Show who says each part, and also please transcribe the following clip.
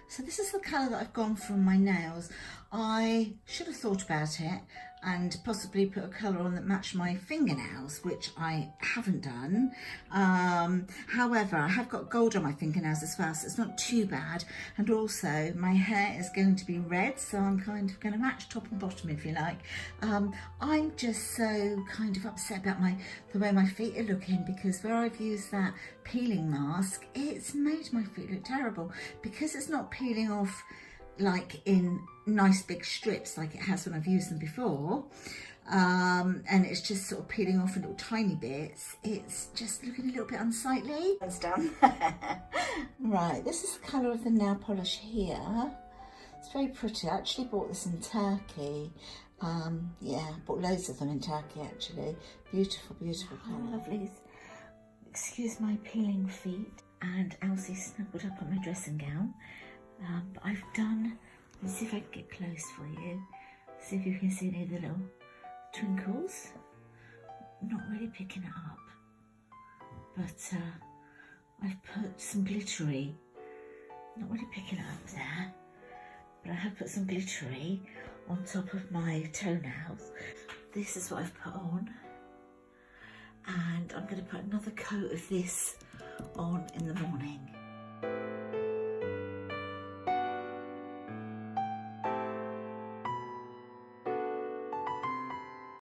Speaker 1: So this is the colour that I've gone for on my nails. I should have thought about it and possibly put a colour on that matched my fingernails, which I haven't done. However, I have got gold on my fingernails as well, so it's not too bad. And also my hair is going to be red, so I'm kind of going to match top and bottom, if you like. I'm just so kind of upset about the way my feet are looking, because where I've used that peeling mask, it's made my feet look terrible because it's not peeling off like in nice big strips like it has when I've used them before, and it's just sort of peeling off in little tiny bits. It's just looking a little bit unsightly. That's done. Right, this is the colour of the nail polish here. It's very pretty. I actually bought this in Turkey. Yeah, bought loads of them in Turkey actually. Beautiful, beautiful colour. Lovely. Excuse my peeling feet. And Elsie snuggled up on my dressing gown. But I've done, let's see if I can get close for you. See if you can see any of the little twinkles. Not really picking it up. But I've put some glittery, not really picking it up there, but I have put some glittery on top of my toenails. This is what I've put on. And I'm going to put another coat of this on in the morning.